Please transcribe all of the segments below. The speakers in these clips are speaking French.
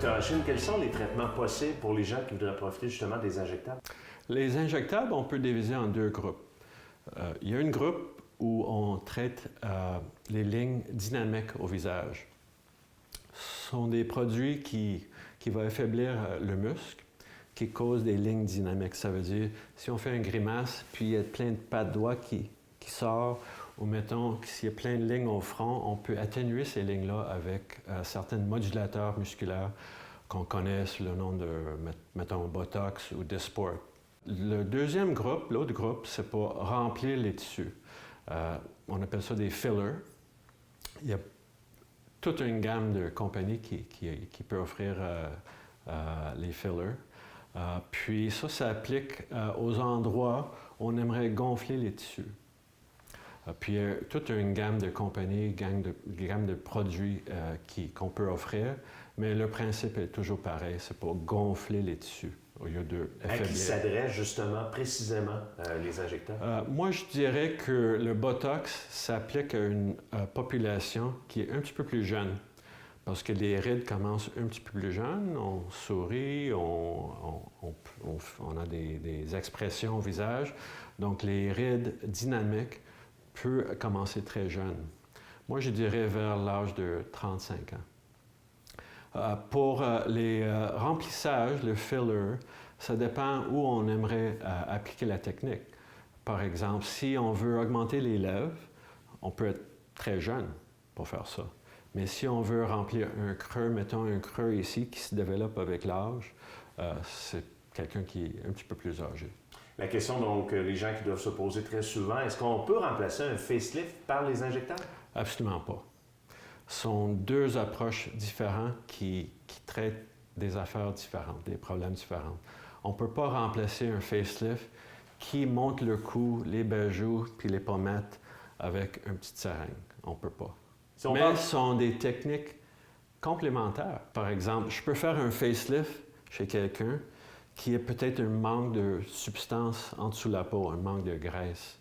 Docteur Hachine, quels sont les traitements possibles pour les gens qui voudraient profiter justement des injectables? Les injectables, on peut diviser en deux groupes. Il y a une groupe où on traite les lignes dynamiques au visage. Ce sont des produits qui vont affaiblir le muscle, qui causent des lignes dynamiques. Ça veut dire, si on fait une grimace, puis il y a plein de pas de doigts qui sortent, ou mettons, s'il y a plein de lignes au front, on peut atténuer ces lignes-là avec certains modulateurs musculaires qu'on connaît sous le nom de, mettons, Botox ou Dysport. Le deuxième groupe, l'autre groupe, c'est pour remplir les tissus. On appelle ça des fillers. Il y a toute une gamme de compagnies qui peut offrir les fillers. Puis ça s'applique aux endroits où on aimerait gonfler les tissus. Puis il y a toute une gamme de compagnies, gamme de produits qu'on peut offrir, mais le principe est toujours pareil, c'est pour gonfler les tissus au lieu de affaiblir. À qui s'adresse justement, précisément, les injecteurs? Moi, je dirais que le Botox s'applique à une population qui est un petit peu plus jeune. Parce que les rides commencent un petit peu plus jeunes, on sourit, on a des expressions au visage. Donc, les rides dynamiques peuvent commencer très jeunes. Moi, je dirais vers l'âge de 35 ans. Pour les remplissages, le filler, ça dépend où on aimerait appliquer la technique. Par exemple, si on veut augmenter les lèvres, on peut être très jeune pour faire ça. Mais si on veut remplir un creux, mettons un creux ici qui se développe avec l'âge, c'est quelqu'un qui est un petit peu plus âgé. La question, donc, les gens qui doivent se poser très souvent, est-ce qu'on peut remplacer un facelift par les injectables? Absolument pas. Ce sont deux approches différentes qui traitent des affaires différentes, des problèmes différents. On ne peut pas remplacer un facelift qui monte le cou, les bijoux puis les pommettes avec une petite seringue. On ne peut pas. Mais ce sont des techniques complémentaires. Par exemple, je peux faire un facelift chez quelqu'un qui a peut-être un manque de substance en dessous de la peau, un manque de graisse.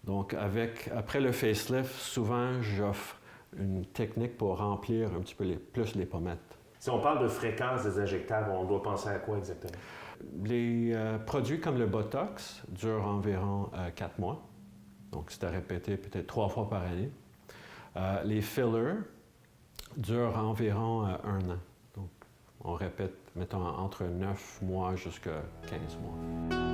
Donc, après le facelift, souvent, j'offre une technique pour remplir un petit peu plus les pommettes. Si on parle de fréquence des injectables, on doit penser à quoi exactement? Les produits comme le Botox durent environ 4 mois. Donc, c'est à répéter peut-être 3 fois par année. Les fillers durent environ 1 an. Donc, on répète, mettons, entre 9 mois jusqu'à 15 mois.